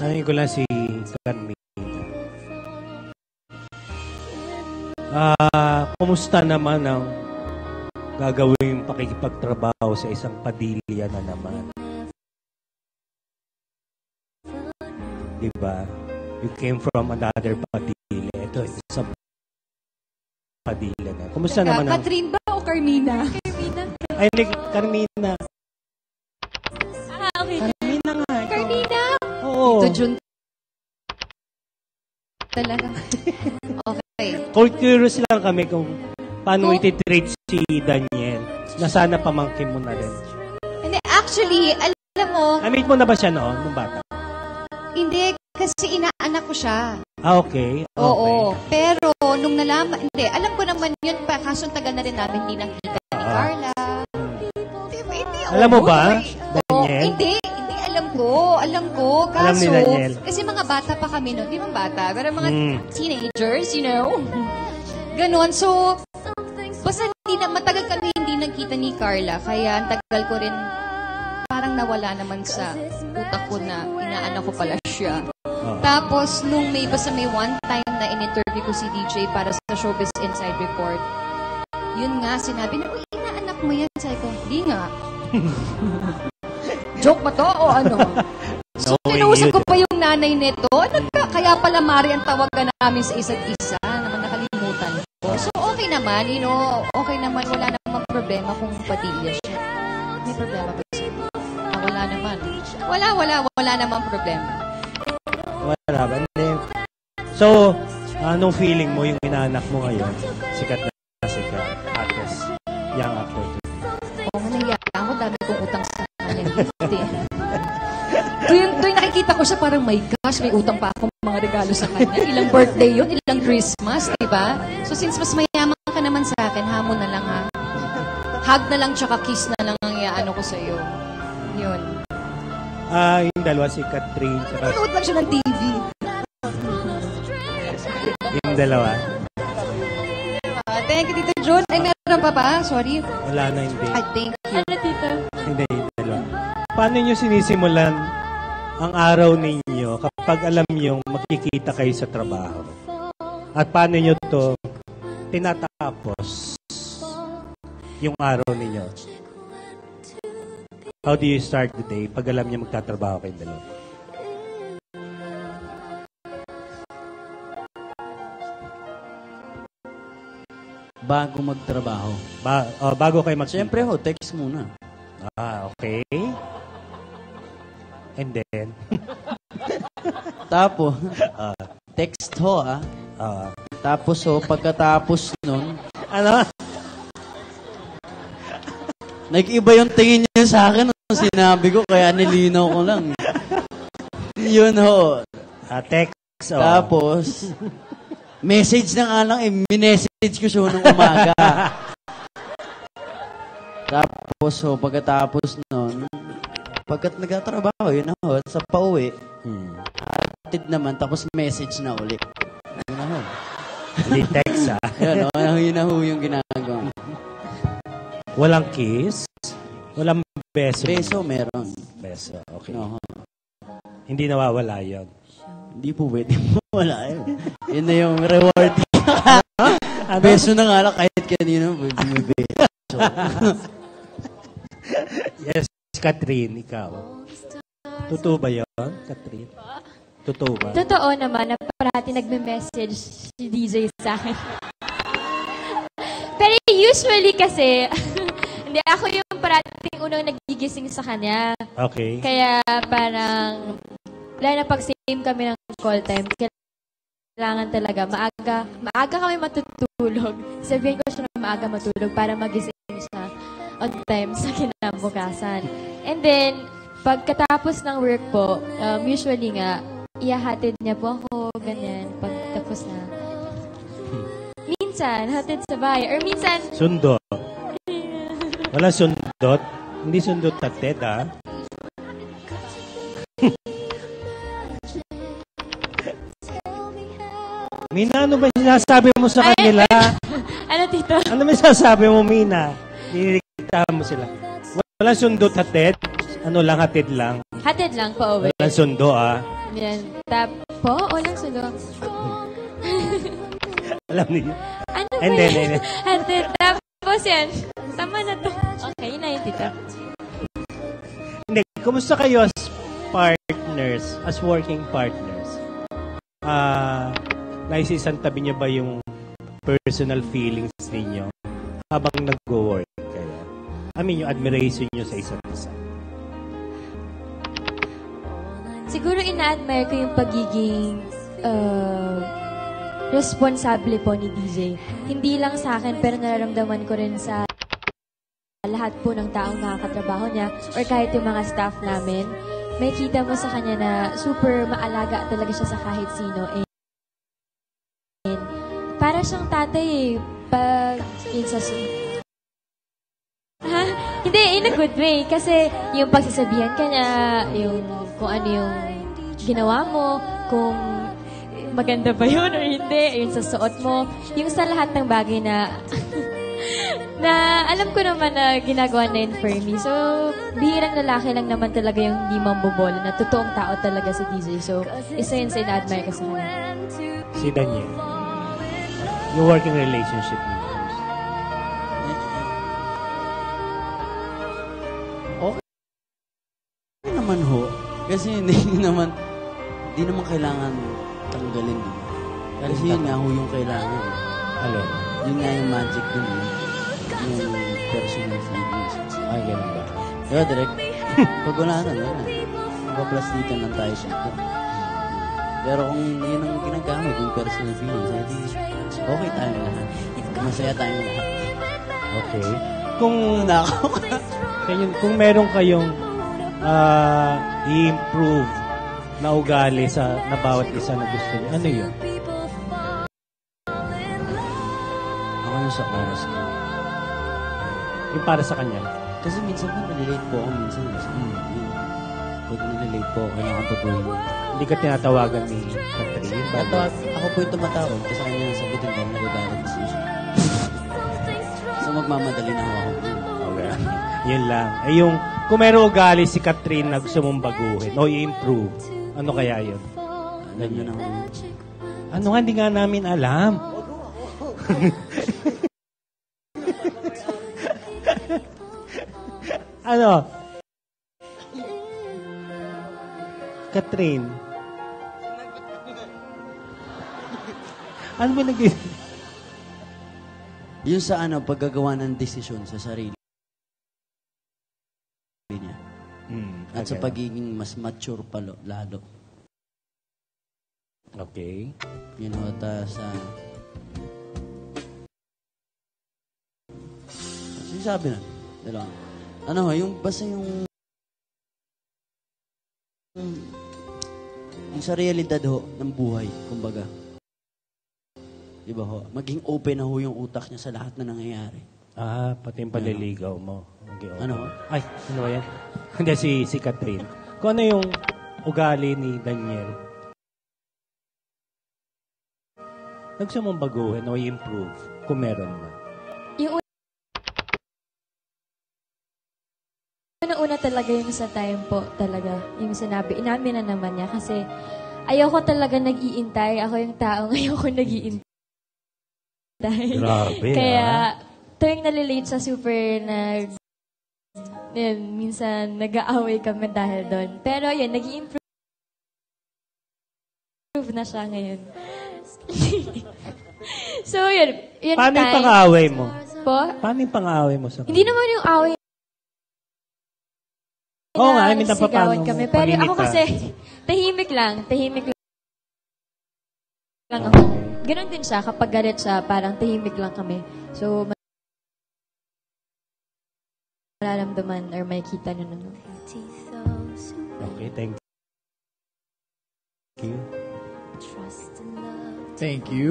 Sabihin ko lang si Carmina. Kumusta naman ang gagawin pakikipagtrabaho sa isang Padilla na naman? Diba? You came from another Padilla. Ito, isang Padilla na. Kumusta naman ang... Catherine ba o Carmina? Carmina. Ay, hindi, Carmina. Okay. Carmina nga. Carmina? Oo. Ito, June. Talaga. Okay. Curious lang kami kung paano iti-treat si Daniel. Na sana pamangkin mo na rin. Hindi, actually, alam mo... Na-meet mo na ba siya noon, nung bata? Hindi, kasi inaanak ko siya. Okay. Oo. Pero, nung nalaman... Hindi, alam ko naman yun pa. Kaso tagal na rin namin hindi nakita ni Carla. Hindi, alam mo ba, Daniel? Hindi, alam ko. Kaso, alam ni Daniel. Kasi mga bata pa kami noon. Di ba bata? Pero mga teenagers, you know. Ganon. So, basta matagal kami hindi nagkita ni Carla. Kaya ang tagal ko rin parang nawala naman sa utak ko na inaanak ko pala siya. Tapos, nung may one time na in-interview ko si DJ para sa Showbiz Inside Report, yun nga, sinabi na, uy, inaanak mo yan. Sabi ko, hindi nga. Joke ba to o ano? So, kinausap ko pa yung nanay nito. Kaya pala, Mari, ang tawagan namin sa isa't isa. Naman nakalimutan ko. So, okay naman, okay naman. Wala namang problema kung Padilla siya. May problema ba siya? Wala naman. Wala namang problema. Wala ba? So, anong feeling mo yung inaanak mo ngayon? Sikat na sikat. Actress. Young actor. Oo, nahiya ako. Dami kong utang sa kanya. Tuwing nakikita ko siya, parang, my gosh, may utang pa akong mga regalo sa kanya. Ilang birthday yun, ilang Christmas, diba? So, since mas mayaman ka naman sa akin, hamon na lang, ha? Hug na lang, tsaka kiss na lang ang iaano ko sa'yo. Yun. Yung dalawa, si Catherine. Nanood lang siya ng TV. Yung dalawa. Thank you, Tito Jun. Ay, meron pa ba? Sorry. Wala na, hindi. Ay, thank you. Ano, Tito? Hindi, yung dalawa. Paano nyo sinisimulan ang araw ninyo kapag alam nyo magkikita kayo sa trabaho? At paano nyo to tinatapos yung araw ninyo? How do you start the day pag alam nyo magtatrabaho kayo dalawa? Bago magtrabaho. Bago kayo magkita? Siyempre text muna. Okay. And then? Tapos, text Tapos pagkatapos nun, ano? nag-iba yung tingin niya sa akin nung sinabi ko, kaya nilinaw ko lang. Yun text. Tapos, message na nga lang, minessage ko siya nung umaga. Tapos, pagkatapos nun, pagkat nagtatrabaho, yun sa pauwi, atid naman, tapos message na ulit. Yun Hindi text, Yun yung ginagawa. Walang kiss? Walang beso? Beso, meron. Beso, okay. Hindi nawawala yun. Hindi po pwede mawala yun. Yun na yung reward. Beso na nga lang kahit kanino, may beso. Yes, Catherine, ikaw. Totoo ba yun, Catherine? Totoo ba? Totoo naman na parati nagme-message si DJ sa akin. Pero usually kasi, hindi, ako yung parating unang nagigising sa kanya. Okay. Kaya parang, lalo na pag same kami ng call time, kailangan talaga, maaga kami matutulog. Sabihin ko siya na maaga matulog para magising siya on time sa kinabukasan. And then, pagkatapos ng work po, usually nga, iyahatid niya po ako, ganyan, pagtapos na. Minsan, hatid sa bahay. Or minsan... Sundo. Wala sundot? Hindi sundot hatid, Mina, ano ba sinasabi mo sa kanila? Ano, Tito? Ano ba sinasabi mo, Mina? Nilikitahan mo sila. Wala sundot hatid? Ano lang, hatid lang? Hatid lang, pauwi. Walang sundo, Yan. Tapo, walang sulong. Alam niyo. Ano ba And then, yan? And then, tapos yan. Tama na to. Okay, na yun, tita. Hindi, kumusta kayo as partners, as working partners? Naisisantabi niyo ba yung personal feelings ninyo habang nag-work kayo? I mean, yung admiration niyo sa isa't isa. Siguro ina-admire ko yung pagiging responsable po ni DJ. Hindi lang sa akin, pero nararamdaman ko rin sa lahat po ng taong nakakatrabaho niya or kahit yung mga staff namin. May kita mo sa kanya na super maalaga talaga siya sa kahit sino. And para siyang tatay eh. Pag yun sa... Hindi, in a good way. Kasi yung pagsasabihan ka niya, yung kung ano yung ginawa mo, kung maganda ba yun or hindi, yung sa suot mo, yung sa lahat ng bagay na na alam ko naman na ginagawa na yun for me. So, bihirang lalaki lang naman talaga yung hindi mambobola na totoong tao talaga sa DJ. So, isa yun sa ina-admire ko sa kanya. Si Daniel. Yung working relationship niyo. Okay naman ho. Kasi hindi naman kailangan tanggalin din. Kasi yun nga ho yung kailangan. Alin? Yun nga yung magic dun eh. Yung personal feelings. Ay, ganun ba? Kaya direct, pag wala na, magpaplastikan lang tayo dito. Pero kung yun ang ginagamit, yung personal feelings, edi okay tayo lahat. Masaya tayong lahat. Okay. Kung meron kayong i-improve na ugali na bawat isa na gusto niyo, ano yun? Ako yung sa oras ko. Yung para sa kanya? Kasi minsan po nalilate po ako minsan. Pag nalilate po, kailangan pagbuhin. Hindi ka tinatawagan ni Catherine? Ako po yung tumatawag kasi kanya nasagutin ko nagagalit siya. So magmamadali na ako. Okay. Yun lang. Yung kung meron ugali si Catherine na gusto mong baguhin o i-improve, ano kaya yun? Alam nyo na ako. Ano nga, hindi nga namin alam. Ano? Catherine. Ano ba nag- Yung sa paggagawa ng desisyon sa sarili niya. At sa pagiging mas mature lalo. Okay. Yun ho, sa... Sinasabi na. Dalawa. Ano ho, yung basta yung sa realidad ho ng buhay, kumbaga. Diba ho? Maging open na ho yung utak niya sa lahat na nangyayari. Pati yung paliligaw mo. Okay, okay. Ano ho? Ay, ano ba yan? Hindi, si Catherine. Kung ano yung ugali ni Daniel, gusto mong baguhin o i-improve kung meron na. Yung una talaga yung sa time po talaga. Yung sinabi, inamin na naman niya kasi ayoko talaga nag-iintay. Ako yung taong ayoko nag-iintay. Grabe, Kaya tuwing nalilate sa super minsan nag-aaway kami dahil doon. Pero yun, nag-i-improve na siya ngayon. So yun paano yung pang-aaway mo? Po? Paano yung pang-aaway mo sa Hindi naman yung away Oo nga, I mean, sigawan kami. Pero paninita. ako kasi, tahimik lang ako. Ganon din siya, kapag galit siya, parang tahimik lang kami. So, mararamdaman or makikita nyo naman. Okay, thank you. Thank you.